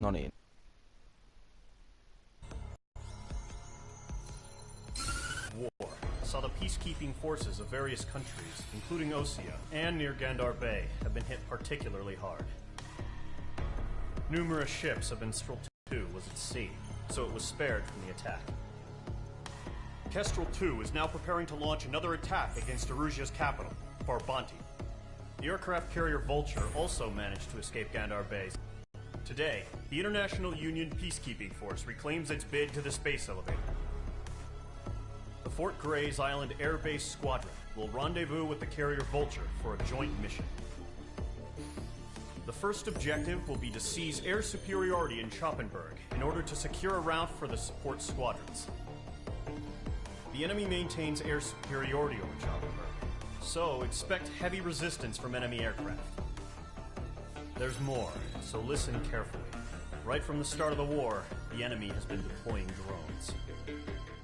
No niin. War saw the peacekeeping forces of various countries, including Osea and near Gandar Bay, have been hit particularly hard. Numerous ships of Kestrel II was at sea, so it was spared from the attack. Kestrel II is now preparing to launch another attack against Erusia's capital, Farbanti. The aircraft carrier Vulture also managed to escape Gandar Bay. Today, the International Union Peacekeeping Force reclaims its bid to the space elevator. The Fort Grays Island Air Base Squadron will rendezvous with the carrier Vulture for a joint mission. The first objective will be to seize air superiority in Schoppenberg in order to secure a route for the support squadrons. The enemy maintains air superiority over Schoppenberg, so expect heavy resistance from enemy aircraft. There's more, so listen carefully. Right from the start of the war, the enemy has been deploying drones.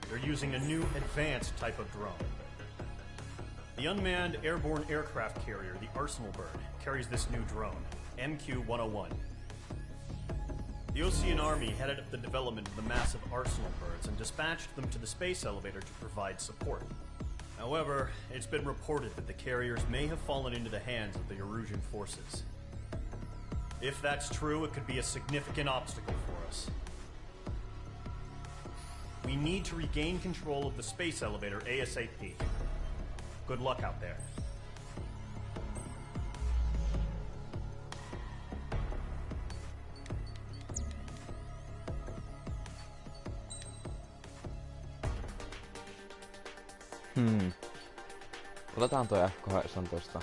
They're using a new, advanced type of drone. The unmanned airborne aircraft carrier, the Arsenal Bird, carries this new drone, MQ-101. The Osean Army headed up the development of the massive Arsenal Birds and dispatched them to the space elevator to provide support. However, it's been reported that the carriers may have fallen into the hands of the Erusian forces. If that's true, it could be a significant obstacle for us. We need to regain control of the space elevator ASAP. Good luck out there. Otetaan toi F-18.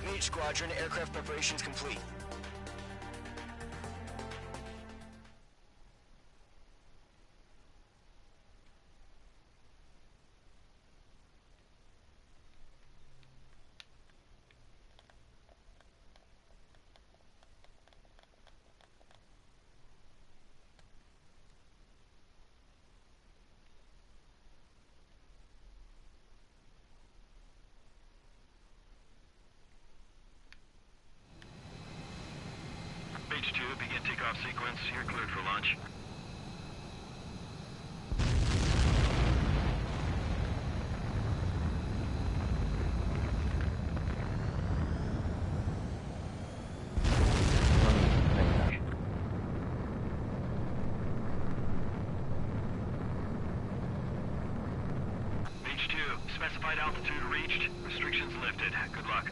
Mage Squadron, aircraft preparations complete. H2, begin takeoff sequence. You're cleared for launch. H2, specified altitude reached. Restrictions lifted. Good luck.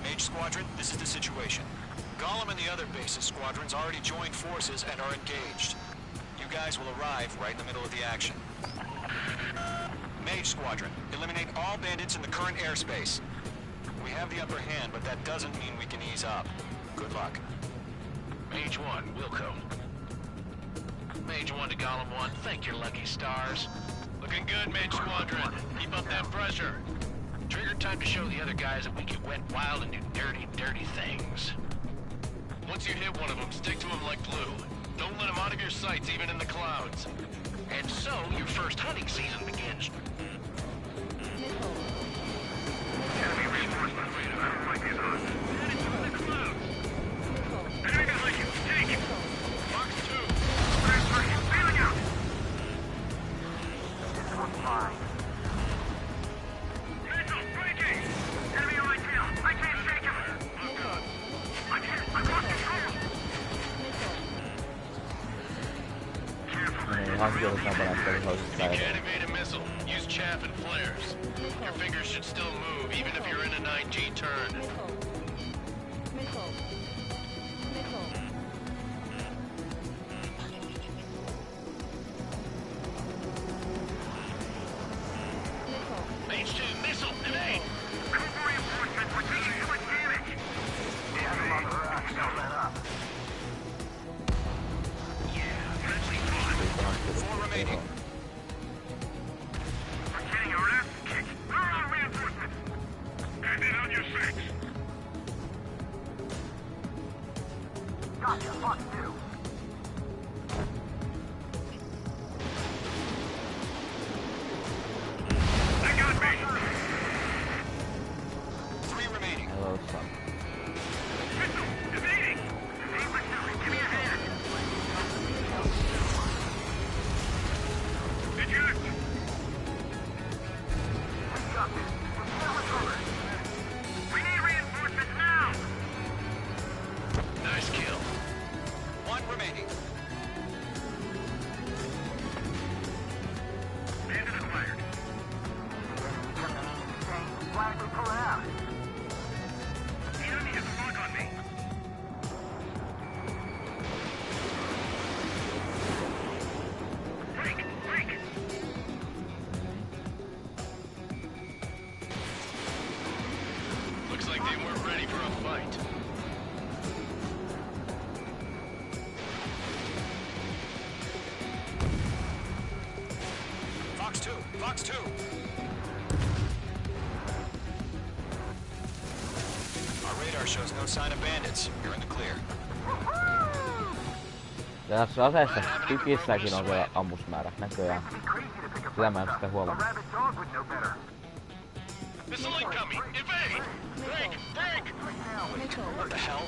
Mage Squadron, this is the situation. Gollum and the other base's squadrons already joined forces and are engaged. You guys will arrive right in the middle of the action. Mage Squadron, eliminate all bandits in the current airspace. We have the upper hand, but that doesn't mean we can ease up. Good luck. Mage 1, Wilco. Mage 1 to Gollum 1, thank your lucky stars. Looking good, Mage Squadron. Keep up that pressure. Trigger time to show the other guys that we can wet wild and do dirty, dirty things. Once you hit one of them, stick to them like glue. Don't let them out of your sights, even in the clouds. And so, your first hunting season begins. Enemy reinforcement radar. I don't like these odds. Headed to the clouds. Enemy behind you. Take it. Box 2. Fire target. Feeling out. This one's fine. Activate a missile. Use chaff and flares. Your fingers should still move, even if you're in a 9G turn. H2, missile, evade! Cobra reinforcements, we're taking too much damage! Yeah, friendly fun. 4 remaining. We're getting our ass kicked. We need reinforcements now! Nice kill. One remaining. Bandit acquired. Why are we pulling out? The enemy has fog on me. Break! Break! Looks like they weren't ready for a fight. Fox 2! Fox 2! Our radar shows no sign of bandits. You're in the clear. Ja tässä aseessa tykissäkin on se ammusmäärä näköjään. Sitä mä en sitä huomannut. Rabbit dog would know better. Missile incoming! Evade! Break! Break! What the hell?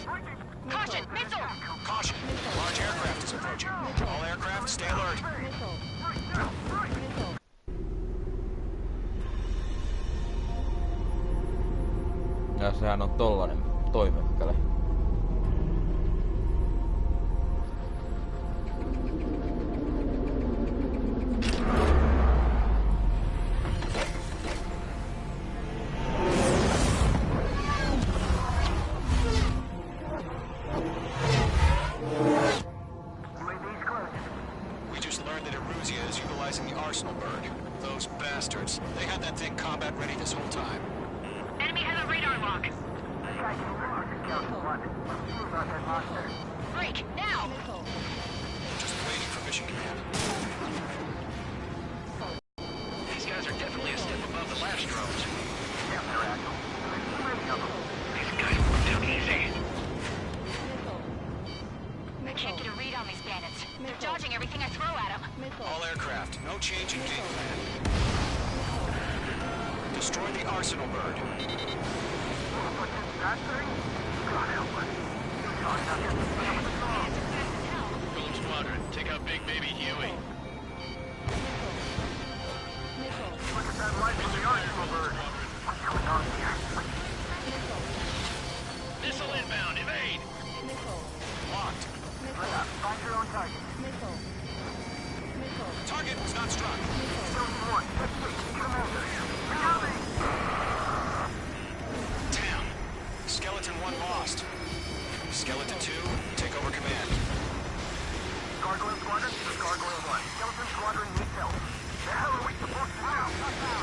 Caution! Missile! Caution! Large aircraft is approaching. All aircraft, stay alert. Ja sehän on tollanen toimekkale. We just learned that Eruzia is utilizing the Arsenal bird. Those bastards. They had that thing combat ready this whole time. Enemy has a radar lock. Break! Now! Just waiting for mission command. These guys are definitely a step above the last drones. These guys move down easy. I can't get a read on these bandits. They're dodging everything I throw at them. All aircraft, no change in game plan. Destroy the Arsenal bird. Golem Squadron, take out Big Baby Huey. Look at that light from the Arsenal bird. What's going on here? Missile inbound, evade! Locked. Find your own target. Target was not struck. Zone 1, Commander. Incoming! Damn. Skeleton 1 lost. Skeleton 2, take over command. Gargoyle Squadron, this is Gargoyle 1. Skeleton Squadron needs help. The hell are we supposed to do?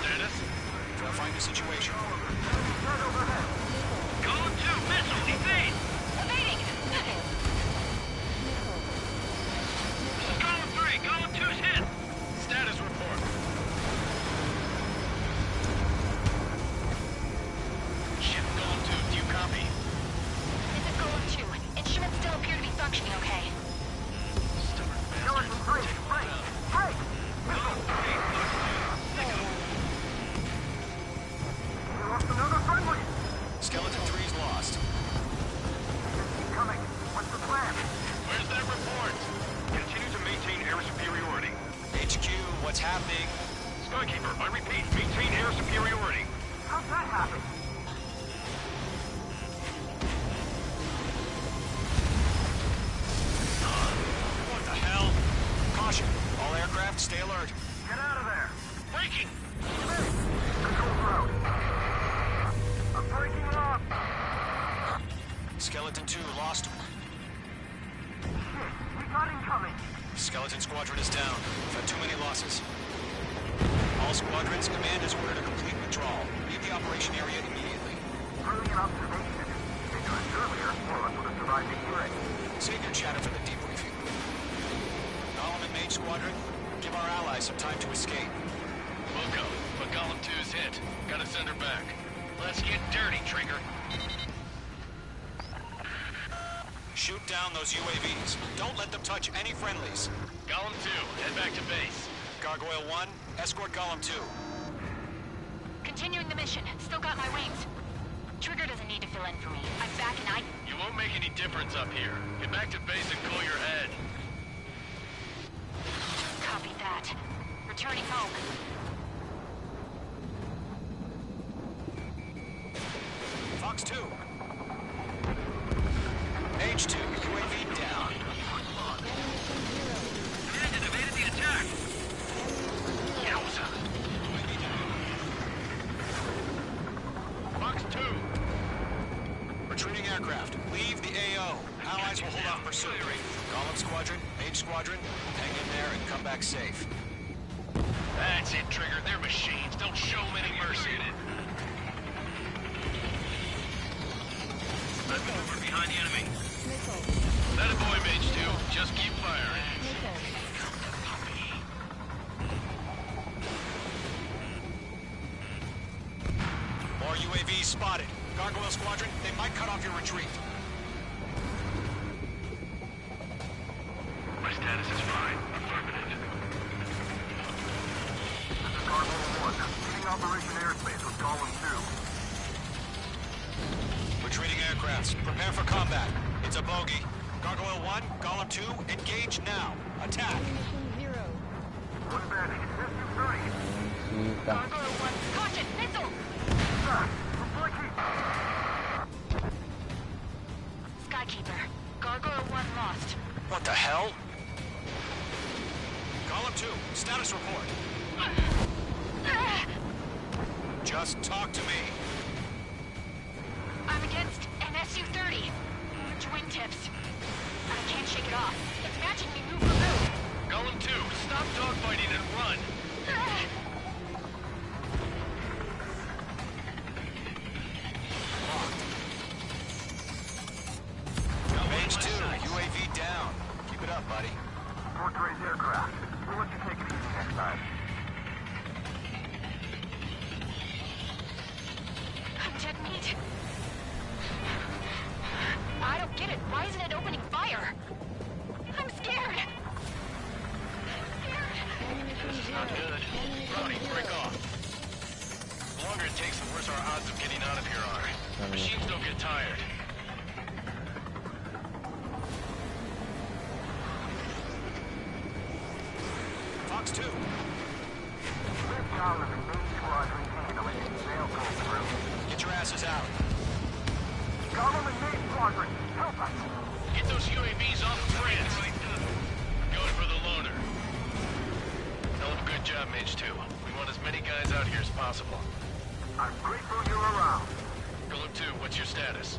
Status? Find the situation. Dead overhead. Golem 2, missile, evade! Evading! This is Golem 3, Golem 2's hit! Status report. Ship Golem 2, do you copy? This is Golem 2. Instruments still appear to be functioning okay. Stubborn Skeleton bastard. 3, break! Break! We lost another friendly! Skeleton 3's lost. Coming. What's the plan? Where's that report? Continue to maintain air superiority. HQ, what's happening? Skykeeper, I repeat, maintain air superiority. How's that happen? What the hell? Caution. All aircraft, stay alert. Get out of there! Breaking! Control road. I'm breaking off! Skeleton 2 lost. Shit, we got incoming! Skeleton Squadron is down. We've had too many losses. All squadrons, command has ordered a complete withdrawal. Leave the operation area immediately. Brilliant observation. If they done it earlier, more of us would have survived the hearing. Save your chatter for the debriefing. Golem and Mage Squadron, give our allies some time to escape. Wilco, but Golem 2's hit. Gotta send her back. Let's get dirty, Trigger. Shoot down those UAVs. Don't let them touch any friendlies. Golem 2, head back to base. Gargoyle 1, escort Golem 2. Continuing the mission. Still got my wings. Trigger doesn't need to fill in for me. I'm back and You won't make any difference up here. Get back to base and cool your head. copy that. Returning home. Fox 2. Mage 2, UAV down. Commanded evaded the attack. Yowza. Fox 2. Retreating aircraft. Leave the AO. Allies will hold off pursuit. Golem Squadron, Mage Squadron, hang in there and come back safe. That's it, Trigger. They're machines. Don't show them any mercy. Let's move over behind the enemy. That a boy, Mage 2. Just keep firing. More UAVs spotted. Gargoyle Squadron, they might cut off your retreat. My status is fine. Affirmative. This is Gargoyle 1. Leading Operation Airspace with Column 2. Retreating aircrafts, prepare for combat. It's a bogey. Gargoyle 1, Golem 2, engage now. Attack. One bandit. SU-30. Siitä. Gargoyle 1, caution, missile! Skykeeper, Gargoyle 1 lost. What the hell? Golem 2, status report. Just talk to me. I'm against an SU-30. Twin tips. I can't shake it off. It's matching me move for move. Golem 2, stop dogfighting and run. Mage 2, UAV down. Keep it up, buddy. Portrays aircraft. We'll let you take it easy next time. I'm dead meat. I don't get it. Why isn't it opening fire? I'm scared. This is not good. Brownie, break off. The longer it takes, the worse our odds of getting out of here are. Machines don't get tired. Fox 2. Live Column and Main Squadron handling it. They'll go through. Get your asses out. Column and Main Squadron, help us! Get those UAVs off of France. Going for the loner. Hell of a good job, Mage 2. We want as many guys out here as possible. I'm grateful you're around. Golem 2, what's your status?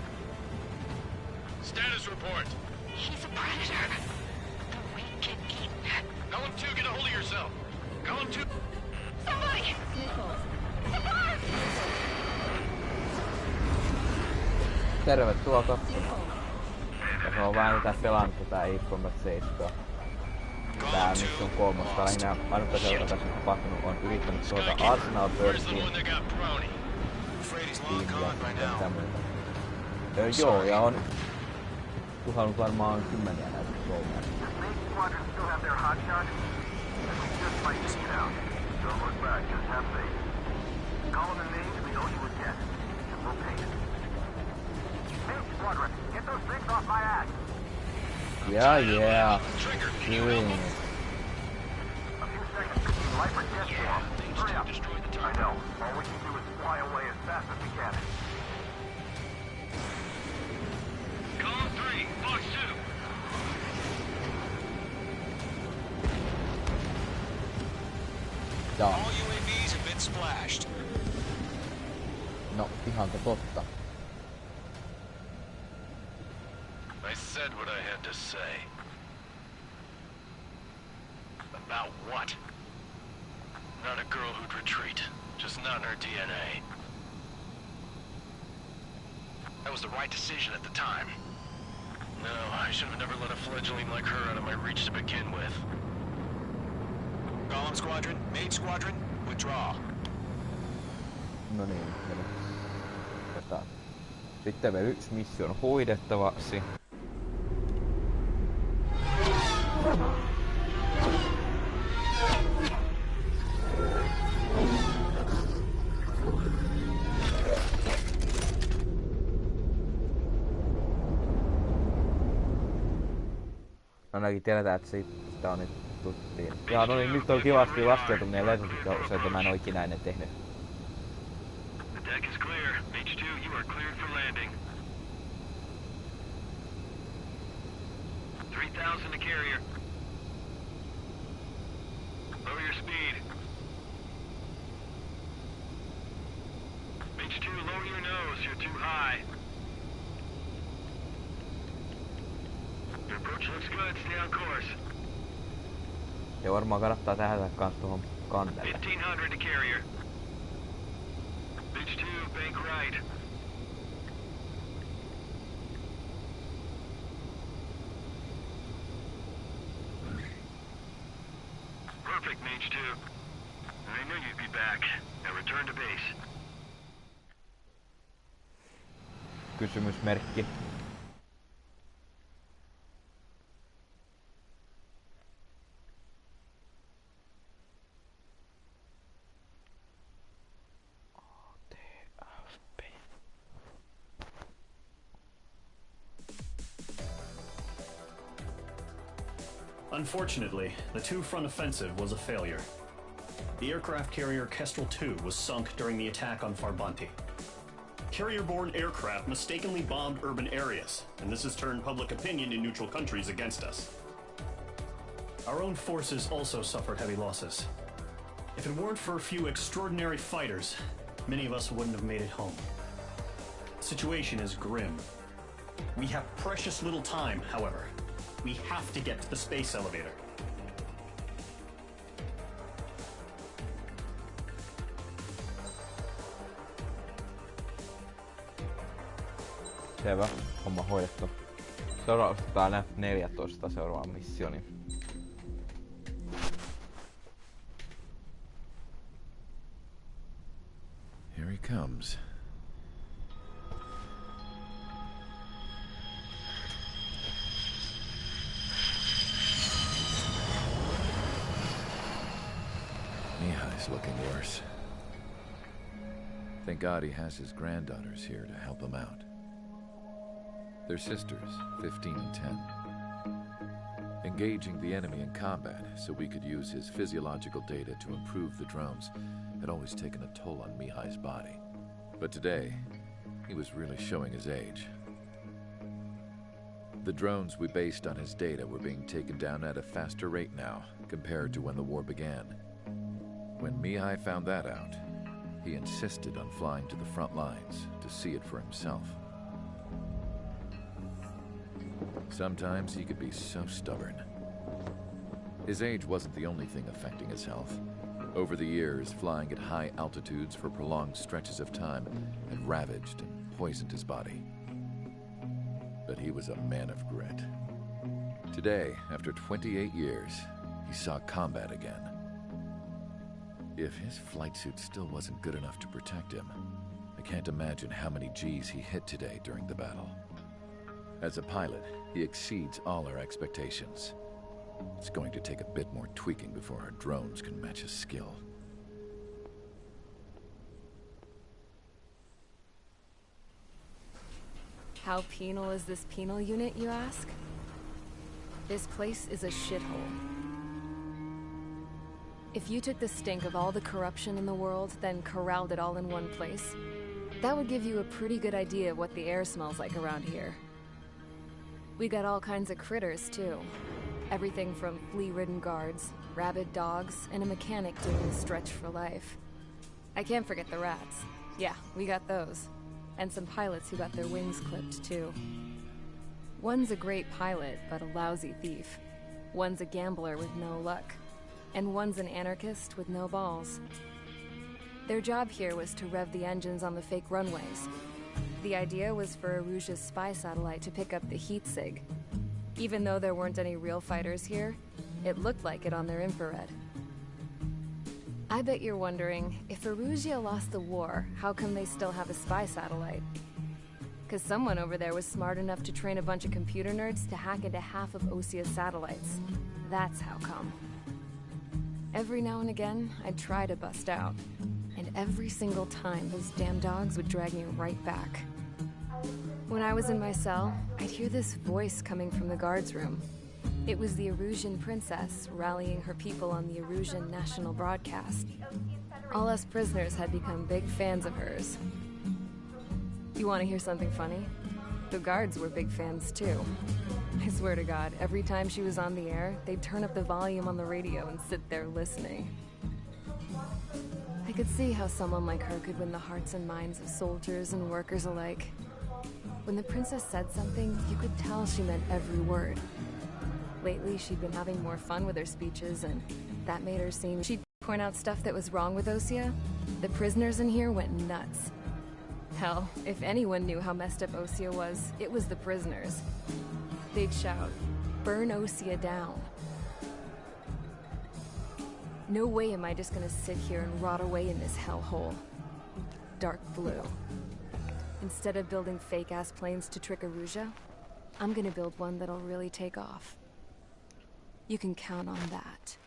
Status report. He's a predator. The weak get eaten. Golem 2, get a hold of yourself. Golem 2. Somebody! Support! Tervetuloa katsomaan. Se on vähän mitä pelannut tää Ape Combat 7. Tää nyt on kolmosta. Lähinnä ainut asia, joka tässä on tapahtunut, on yrittänyt tuota Arsenal Where's the one Burstien that got Brownie? Afraid he's long tiimiä gone by ja now. tämmöitä. Joo, ja on tuhannut varmaan 10 näitä kolmea. Does Main Squadron still have their hotshot? Then we just fight this shit out. Don't look back, just have faith. Column and Main, we owe you a debt. And we'll pay it. Main Squadron, get those things off my ass! Yeah. Trigger, can you Doing help? it. A few seconds could mean life or death for us. Hurry up. Destroy the I target. know. All we can do is fly away as fast as we can. Column 3, Fox 2. Jaa. All UAVs have been splashed. No, ihanko totta. I said what I had to say. About what? Not a girl who'd retreat. Just not in her DNA. That was the right decision at the time. No, I should have never let a fledgling like her out of my reach to begin with. Golem Squadron, Mage Squadron, withdraw. No niin, sitten vielä yksi missio on hoidettavaksi. Ainakin tiedetään, että sitä on nyt tuttiin. Ja no niin, nyt on kivasti laskeutuminen lentokoulussa, että mä en oo ikinä ennen tehnyt. The deck is clear. Mage 2, You are cleared for landing. 3,000 to carrier. Lower your speed. H2, lower your nose. You're too high. Your approach looks good. Stay on course. Ja varmaan kannattaa tähdätä kans tuohon kantelle. 1500 to carrier. H2, bank right. Perfect, Mage 2. I knew you'd be back. Now return to base. Kysymysmerkki. Unfortunately, the two-front offensive was a failure. The aircraft carrier Kestrel II was sunk during the attack on Farbanti. Carrier-borne aircraft mistakenly bombed urban areas, and this has turned public opinion in neutral countries against us. Our own forces also suffered heavy losses. If it weren't for a few extraordinary fighters, many of us wouldn't have made it home. The situation is grim. We have precious little time, however. We have to get to the space elevator. Selvä, homma hoidettu. Seuraavaksi tää 14 seuraava missioni. Here he comes. Mihai's looking worse. Thank God he has his granddaughters here to help him out. They're sisters, 15 and 10. Engaging the enemy in combat so we could use his physiological data to improve the drones had always taken a toll on Mihai's body. But today, he was really showing his age. The drones we based on his data were being taken down at a faster rate now compared to when the war began. When Mihai found that out, he insisted on flying to the front lines to see it for himself. Sometimes he could be so stubborn. His age wasn't the only thing affecting his health. Over the years, flying at high altitudes for prolonged stretches of time had ravaged and poisoned his body. But he was a man of grit. Today, after 28 years, he saw combat again. If his flight suit still wasn't good enough to protect him, I can't imagine how many G's he hit today during the battle. As a pilot, he exceeds all our expectations. It's going to take a bit more tweaking before our drones can match his skill. How penal is this penal unit, you ask? This place is a shithole. If you took the stink of all the corruption in the world, then corralled it all in one place, that would give you a pretty good idea of what the air smells like around here. We got all kinds of critters, too. Everything from flea-ridden guards, rabid dogs, and a mechanic doing the stretch for life. I can't forget the rats. Yeah, we got those. And some pilots who got their wings clipped, too. One's a great pilot, but a lousy thief. One's a gambler with no luck. And one's an anarchist with no balls. Their job here was to rev the engines on the fake runways. The idea was for Erusia's spy satellite to pick up the heat sig. Even though there weren't any real fighters here, it looked like it on their infrared. I bet you're wondering, if Erusia lost the war, how come they still have a spy satellite? 'Cause someone over there was smart enough to train a bunch of computer nerds to hack into half of Osia's satellites. That's how come. Every now and again, I'd try to bust out. And every single time, those damn dogs would drag me right back. When I was in my cell, I'd hear this voice coming from the guards room. It was the Erusian princess rallying her people on the Erusian national broadcast. All us prisoners had become big fans of hers. You want to hear something funny? The guards were big fans too. I swear to God, every time she was on the air, they'd turn up the volume on the radio and sit there listening. I could see how someone like her could win the hearts and minds of soldiers and workers alike. When the princess said something, you could tell she meant every word. Lately, she'd been having more fun with her speeches, and that made her seem... She'd point out stuff that was wrong with Osea. The prisoners in here went nuts. Hell, if anyone knew how messed up Osea was, it was the prisoners. They'd shout, "Burn Osea down." No way am I just gonna sit here and rot away in this hellhole. Dark blue. Instead of building fake-ass planes to trick Erusea, I'm gonna build one that'll really take off. You can count on that.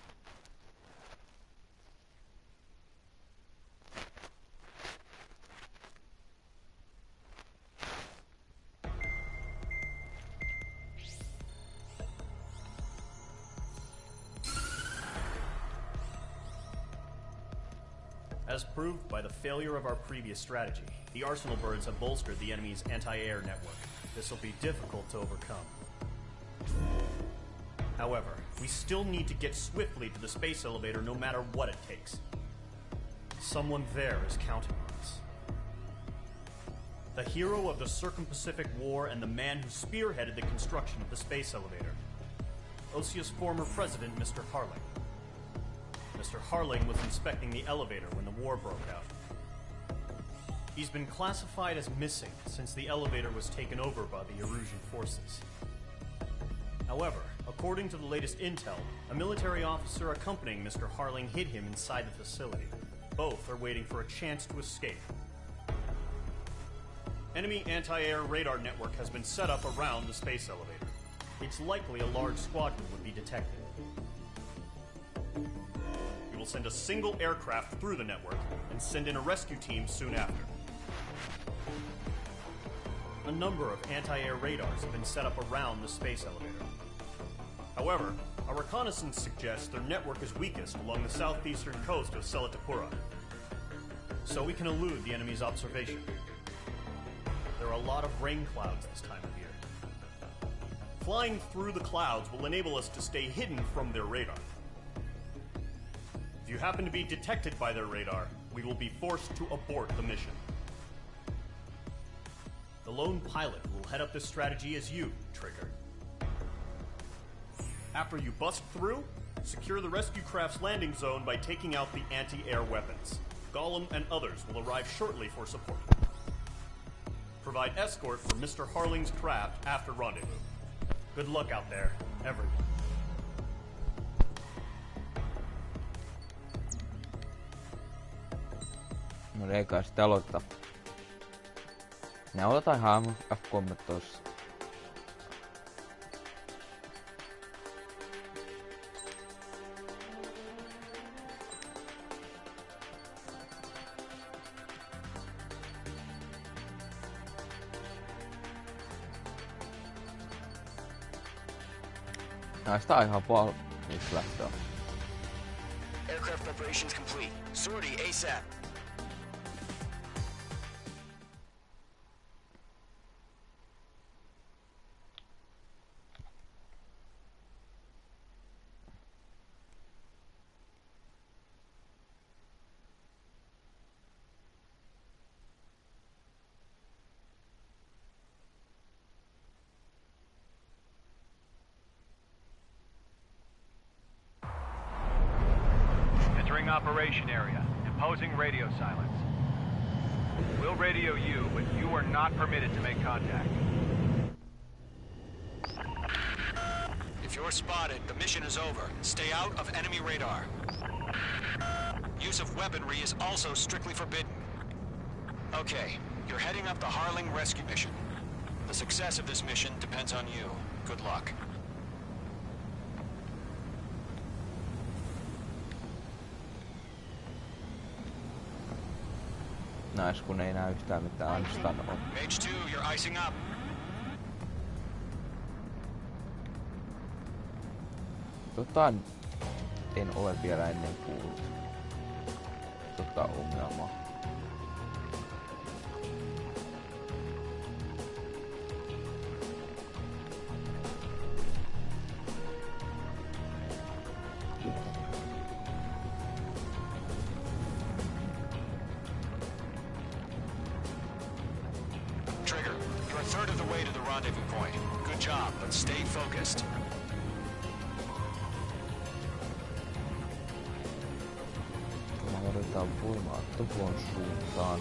As proved by the failure of our previous strategy, the Arsenal birds have bolstered the enemy's anti-air network. This will be difficult to overcome. However, we still need to get swiftly to the space elevator no matter what it takes. Someone there is counting on us. The hero of the Circum-Pacific War and the man who spearheaded the construction of the space elevator. Osea's former president, Mr. Harling. Mr. Harling was inspecting the elevator when the war broke out. He's been classified as missing since the elevator was taken over by the Erusian forces. However, according to the latest intel, a military officer accompanying Mr. Harling hid him inside the facility. Both are waiting for a chance to escape. Enemy anti-air radar network has been set up around the space elevator. It's likely a large squadron would be detected. We will send a single aircraft through the network and send in a rescue team soon after. A number of anti-air radars have been set up around the space elevator. However, our reconnaissance suggests their network is weakest along the southeastern coast of Selatapura, so we can elude the enemy's observation. There are a lot of rain clouds this time of year. Flying through the clouds will enable us to stay hidden from their radar. If you happen to be detected by their radar, we will be forced to abort the mission. The lone pilot will head up this strategy as you, Trigger. After you bust through, secure the rescue craft's landing zone by taking out the anti-air weapons. Gollum and others will arrive shortly for support. Provide escort for Mr. Harling's craft after rendezvous. Good luck out there, everyone. No niin, eikä sitten aloittaa. Ne aloitan ihan F3 tossa. Näistä on ihan valmiiksi lähtöä. Aircraft preparations complete. Sortie ASAP. Operation area. Imposing radio silence. We'll radio you, but you are not permitted to make contact. If you're spotted, the mission is over. Stay out of enemy radar. Use of weaponry is also strictly forbidden. Okay, you're heading up the Harling rescue mission. The success of this mission depends on you. Good luck. Nais kun ei näy yhtään mitään Anstan on. Mage 2, you're icing up. En ole vielä ennen kuullut. Ongelmaa. You're a third of the way to the rendezvous point. Good job, but stay focused. Otetaan voimaa tuon suuntaan.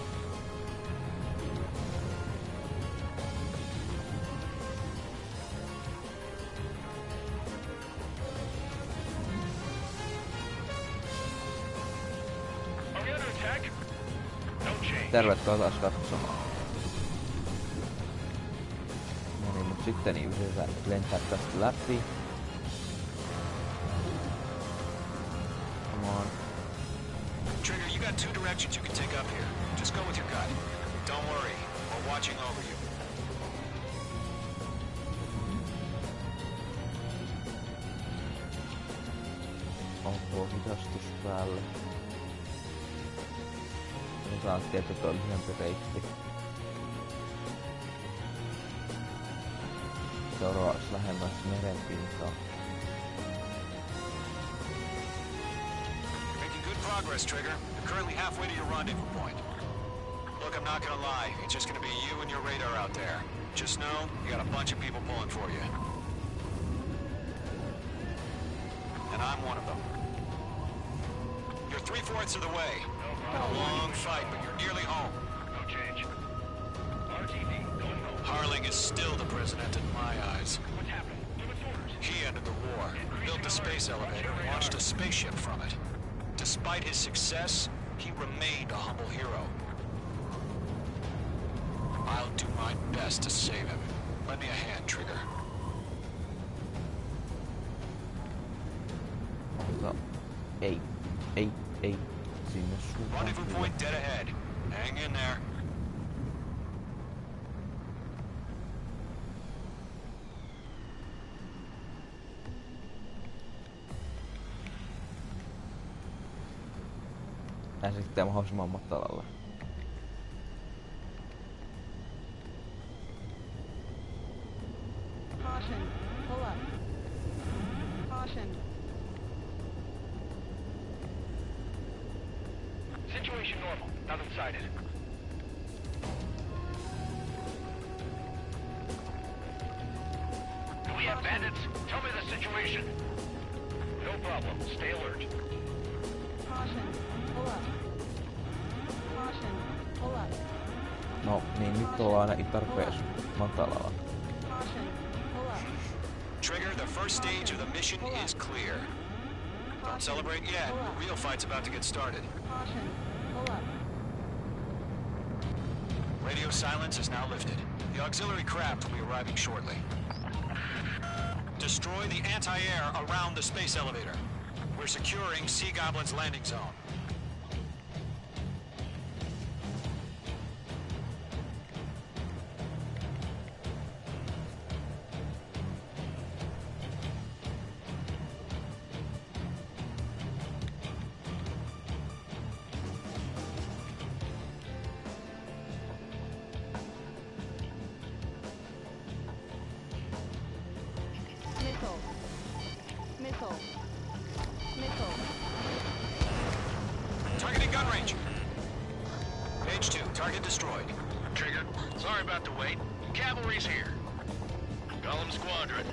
Tervetuloa taas katsomaan. No niin, mut sitten niin yritetään lentää tästä läpi. Come on. Trigger, you got 2 directions you can take up here. Just go with your gut. Don't worry, we're watching over you. Onko hidastus päällä? Osaan tietää, että on lyhyempi reitti. Seuraavaksi lähemmäs merenpintaa. Making good progress, Trigger. You're currently halfway to your rendezvous point. Look, I'm not gonna lie. It's just gonna be you and your radar out there. Just know, you got a bunch of people pulling for you. And I'm one of them. You're 3/4 of the way. Been a long fight, but you're nearly home. No change. RTD, going home. Harling is still the president in my eyes. What's happening? Give us orders. He ended the war, built the space elevator, and launched a spaceship from it. Despite his success, he remained a humble hero. I'll do my best to save him. Lend me a hand, Trigger. No, ei. Sinne suuntaan. Rendezvous point dead ahead. Hang in there. Nää sitten mahdollisimman matalalla. Caution. Pull up. Caution. Situation normal. Nothing sighted. Do we have bandits? Tell me the situation. No problem. Stay alert. Caution. Pull up. Caution. Pull up. No niin, nyt ollaan ainakin tarpeeksi matalalla. Caution. Pull up. Trigger, the first stage of the mission is clear. Don't celebrate yet. The real fight's about to get started. Caution. Pull up. Radio silence is now lifted. The auxiliary craft will be arriving shortly. Destroy the anti-air around the space elevator. We're securing Sea Goblin's landing zone. Missile. Targeting gun range. Page 2, target destroyed. Trigger, sorry about the wait. Cavalry's here. Gollum Squadron.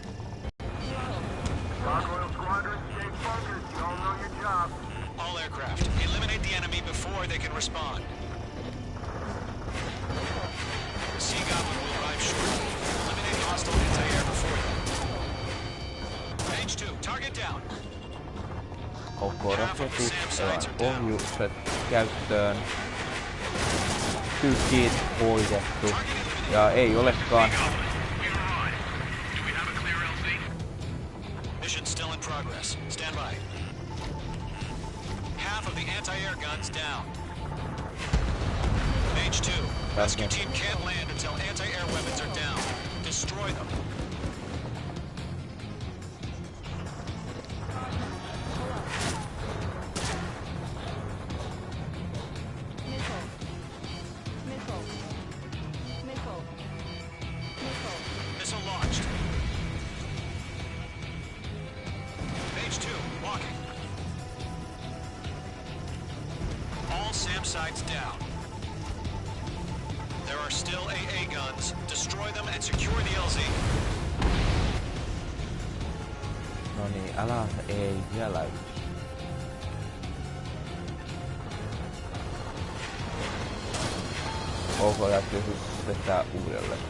Gargoyle Squadron, stay focused. You all know your job. All aircraft, eliminate the enemy before they can respond. The Sea Goblin will arrive shortly. Eliminate hostile anti-air before them. Page 2, target down. OK, rokotus, ohjukset käyttöön. Tykit hoidettu. Ja ei olekaan. Mission still in progress. Stand by. Half of the anti-air guns down. Page 2. Rescue team can't land until anti-air weapons are down. Destroy them. Missile launched. Page 2, walking. All SAM sites down. There are still AA guns, destroy them, and secure the LZ. No niin, älä ei vielä. OK, täytyy siis vetää uudelleen.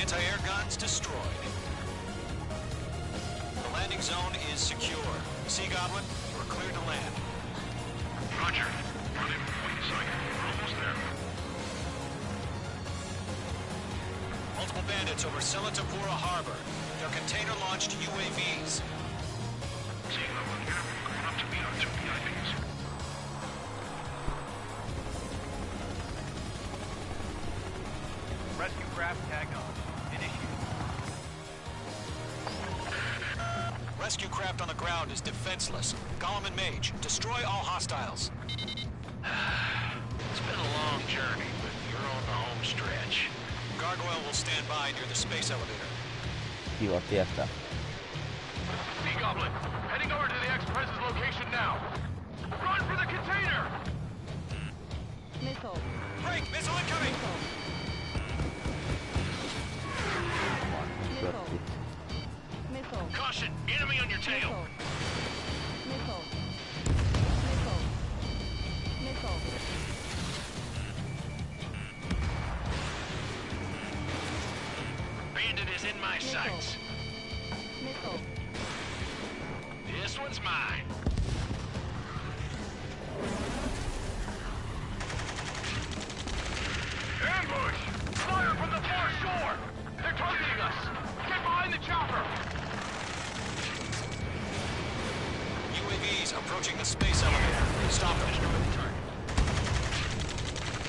Anti-air guns destroyed. The landing zone is secure. Sea Goblin, you are cleared to land. Roger. Running point sight. Almost there. Multiple bandits over Selatapura Harbor. They're container-launched UAVs. Sea Goblin here. Going up to meet our 2 PIVs. Rescue craft tagged on. Rescue craft on the ground is defenseless. Golem and Mage, destroy all hostiles. It's been a long journey, but you're on the home stretch. Gargoyle will stand by near the space elevator. Kiva tietää. Sea Goblin, heading over to the Express's location now. Run for the container! Missile. Break! Missile incoming! Missile. Missile. Caution! Enemy on your tail! Missile. Missile. Missile. Bandit is in my sights. Missile. This one's mine. Ambush! Fire from the far shore! They're targeting us! Get behind the chopper! UAVs approaching the space elevator. Stop them.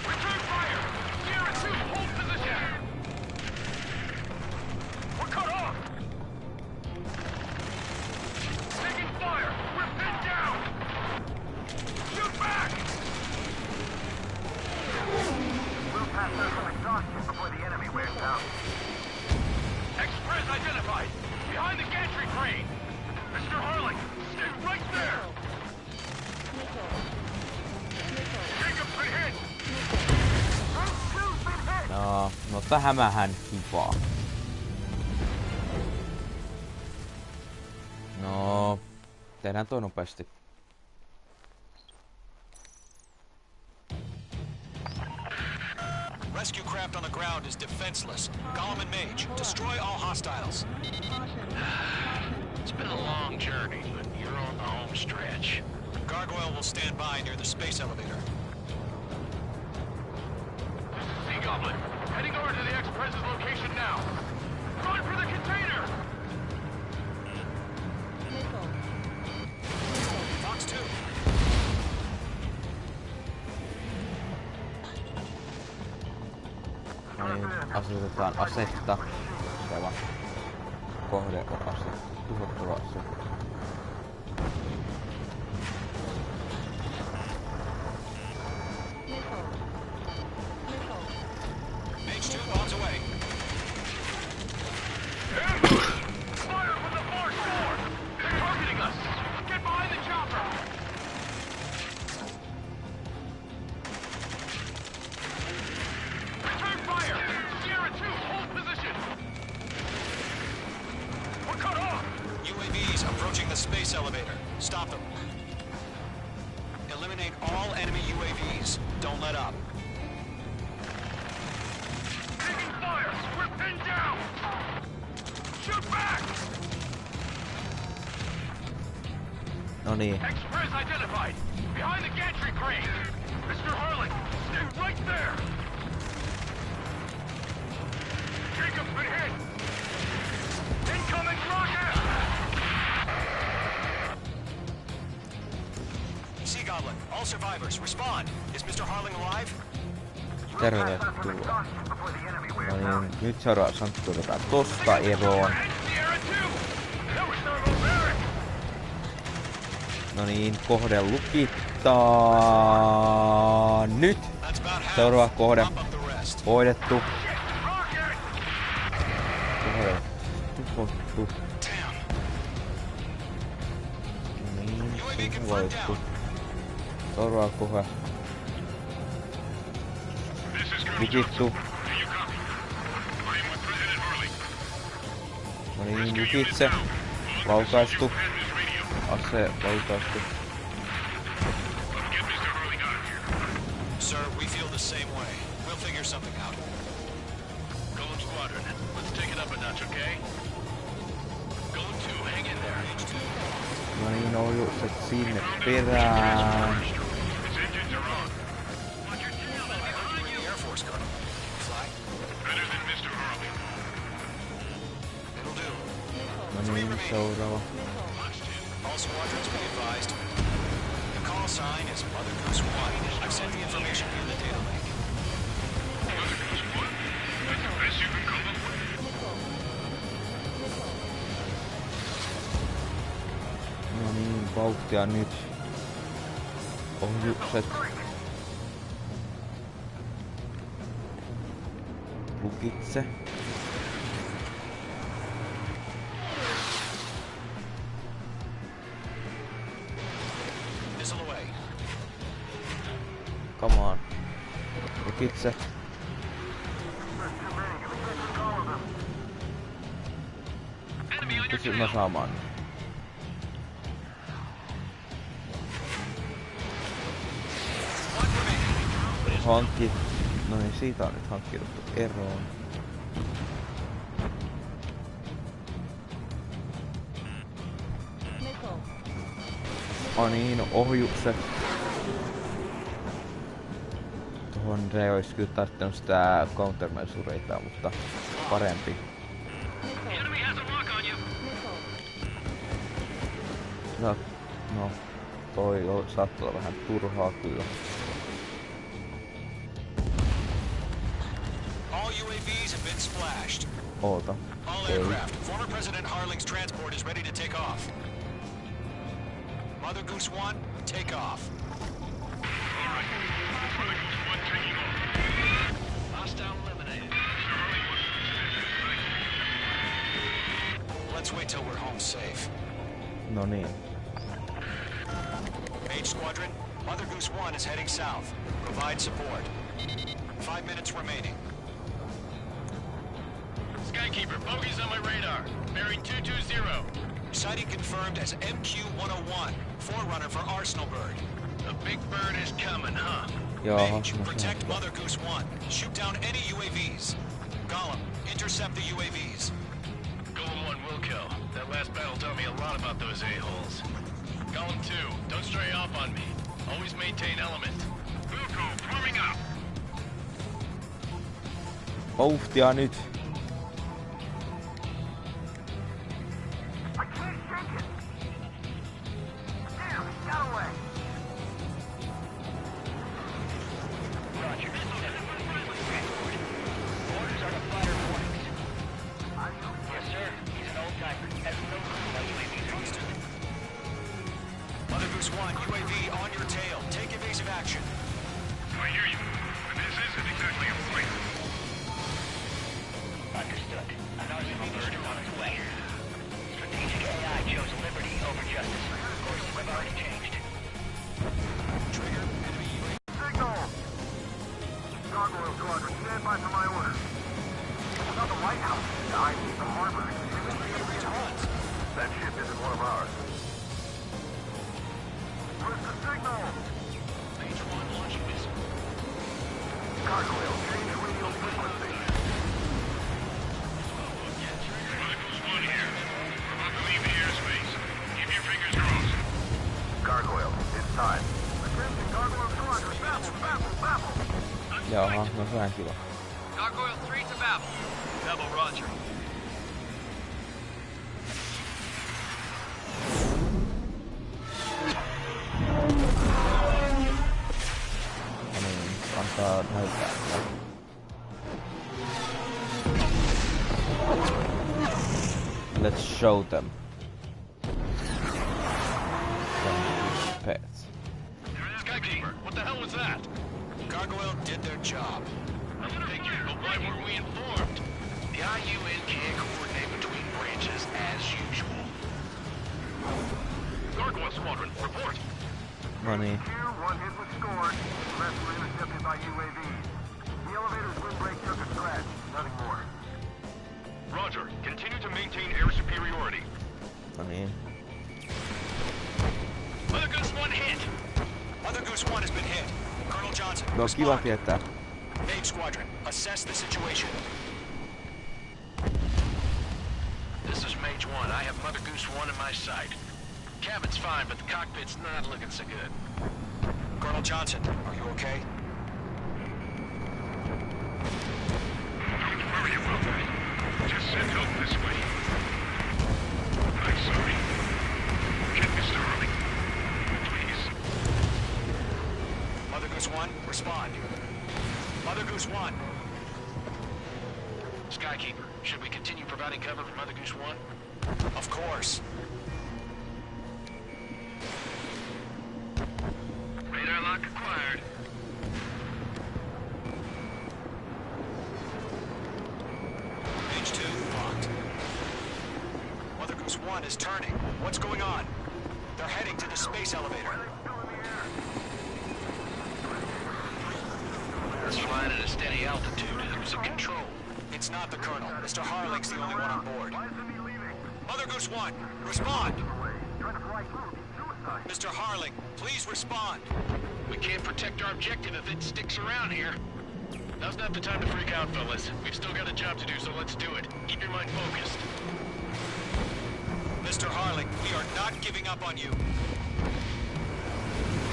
Return fire! Sierra 2, hold position! We're cut off! Taking fire! We're pinned down! Shoot back! We'll pass her from exhaustion before the enemy wears out. Express identified! Behind the gantry crane! Mr. Harling, stay right there! Jacob's been hit! No tämähän kivaa. No, tehdään toi nopeasti. Rescue craft on the ground is defenseless. Golem and Mage, destroy all hostiles. It's been a long journey, but you're on the home stretch. Gargoyle will stand by near the space elevator. Sea Goblin, heading over to the Express's location now. Run for the container! Fox 2. No niin, asetetaan asetta. Tämä kohde on asetettu. Tuhottava ase. Mage 2 bombs away. Fire from the far shore! They're targeting us! Get behind the chopper! Return fire! Sierra 2, hold position! We're cut off! UAVs approaching the space elevator. Stop them. Eliminate all enemy UAVs. Don't let up. Taking fire! We're pinned down! Shoot back! No niin. Express identified! Behind the gantry crane! Mr. Harling, stay right there! Jacob's been hit! Incoming rocket! Sea Goblin, all survivors, respond. Is Mr. Harling alive? Tervetuloa. No niin, nyt seuraavaksi otetaan tosta eroon. No niin, kohde lukittaa nyt. Seuraava kohde. Mop up the rest. Hoidettu. Tuhottu. Niin, hoidettu. Seuraava kohde. Lukittu. No niin, lukitse. Laukaistu. Ase laukaistu. Sir, we feel the same way. We'll figure something out. Golem Squadron, let's take it up a notch, okay? Golem 2, hang in there. No niin, ohjukset sinne perään. Air Force car. Fly. Better than Mr. Harley. It'll do. No niin, seuraava. All squadrons be advised. The call sign is Mother Goose 1. I've sent the information via the data link. Mother Goose 1? That's the best you can come up with? No niin, vauhtia nyt. Ohjukset. Lukitse. Missile away. Come on. Lukitse. Pysy mä saamaan. Hankki. No niin, siitä on nyt hankkiuduttu eroon. Niin, ohjukset. Tuohon ei ois kyllä tarttunut sitä countermeasureita, mutta parempi. No, toi saattaa olla vähän turhaa kyllä. All UAVs have been splashed. Oota. All Ei. aircraft. Former President Harling's transport is ready to take off. Mother Goose 1, take off. Hostile eliminated. Let's wait till we're home safe. No niin. Mage Squadron, Mother Goose 1 is heading south. Provide support. 5 minutes remaining. Skykeeper, bogeys on my radar. Bearing 220. Sighting confirmed as MQ-101, forerunner for Arsenalberg. The big bird is coming, huh? Joo, Mage, protect Mother Goose 1. Shoot down any UAVs. Gollum, intercept the UAVs. Golem 1 will kill. That last battle taught me a lot about those a-holes. Golem 2, don't stray off on me. Always maintain element. Wilco, forming up. Vauhtia nyt. I can't shake it. Damn, it got away. Roger. Orders are to fire points. Yes, sir. He's an old timer. Has no clue about UAVs are used. Mother Goose 1, UAV on your tail. Take evasive action. I hear you. But this isn't exactly a fight. Understood. An Arsenalberg is on its way. Strategic AI chose liberty over justice. Courses have already changed. Trigger, enemy UAV. Signal! Gargoyle Squadron, stand by for my orders. It's not the White House. I need the harbor. That ship isn't one of ours. Where's the signal? Mage 1 launching missile. Gargoyle, change radio frequency. Goose 1 here. We're about to leave the airspace. Keep your fingers crossed. Gargoyle, it's time. Attention, Gargoyle Squadron, baffle! Jaha, no se on kiva. Gargoyle 3 to Babel. Babel, roger. No niin, antaa näyttää. Let's show them. Pets. Skykeeper, what the hell was that? Gargoyle did their job. I figured, but why weren't we informed? The IUN can't coordinate between branches as usual. Gargoyle Squadron, report. No niin. One hit was scored. The rest were intercepted by UAVs. The elevator's windbreak took a scratch. Nothing more. Roger. Continue to maintain air superiority. No niin. Mother Goose 1 hit. Mother Goose 1 has been hit. Colonel Johnson, No kiva tietää. Mage Squadron, assess the situation. This is Mage 1. I have Mother Goose 1 in my sight. Cabin's fine, but the cockpit's not looking so good. Colonel Johnson, are you okay? Don't worry about that. Just send help this way. I'm sorry. Get Mr. Harley. Please. Mother Goose 1, respond. Mother Goose 1. Skykeeper, should we continue providing cover for Mother Goose 1? Of course. Radar lock acquired. Mage 2, locked. Mother Goose 1 is turning. What's going on? They're heading to the space elevator. It's flying at a steady altitude. Who's in control? It's not the Colonel. Mr. Harling's the only one on board. Mother Goose 1, respond! Mr. Harling, please respond! We can't protect our objective if it sticks around here. Now's not the time to freak out, fellas. We've still got a job to do, so let's do it. Keep your mind focused. Mr. Harling, we are not giving up on you.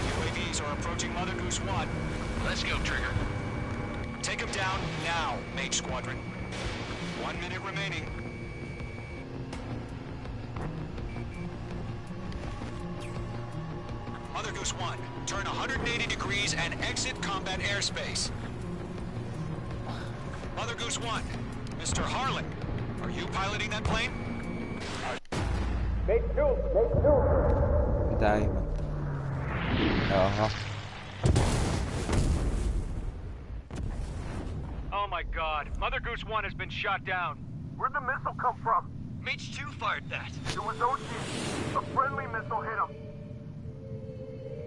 UAVs are approaching Mother Goose 1. Let's go, Trigger. Take him down now, Mage Squadron. 1 minute remaining. Mother Goose 1, turn 180 degrees and exit combat airspace. Mother Goose 1, Mr. Harling, are you piloting that plane? Mitä ihmettä? Jaha. Oh my god, Mother Goose 1 has been shot down. Where'd the missile come from? Mage 2 fired that. It was OG. A friendly missile hit him.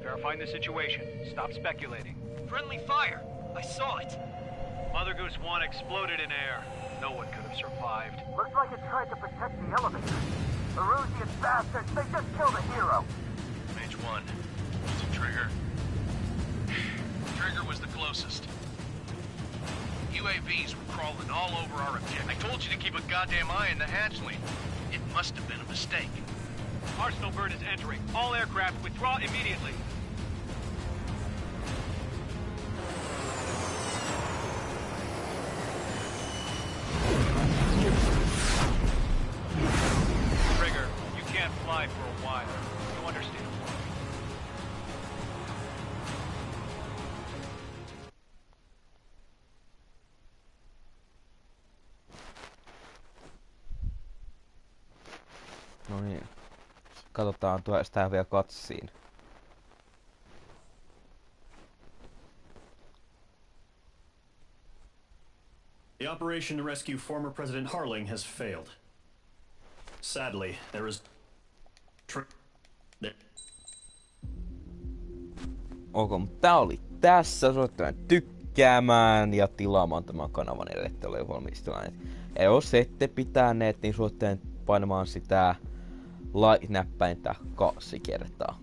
Verifying the situation. Stop speculating. Friendly fire. I saw it. Mother Goose 1 exploded in air. No one could have survived. Looks like it tried to protect the elevator. Erusian bastards, they just killed a hero. Mage 1. Was it Trigger? Trigger was the closest. UAVs were crawling all over our objective. I told you to keep a goddamn eye on the hatchling. It must have been a mistake. Arsenal bird is entering. All aircraft withdraw immediately. Trigger, you can't fly for a while. You understand? No niin. Katsotaan sitä vielä katsiin. The operation to rescue former President Harling has failed. Sadly, there is... Ok, mutta tää oli tässä. Suosittelen tykkäämään ja tilaamaan tämän kanavan edelle, että ole valmistuneet. Ja jos ette pitäneet, niin suosittelen painamaan sitä like-näppäintä 2 kertaa.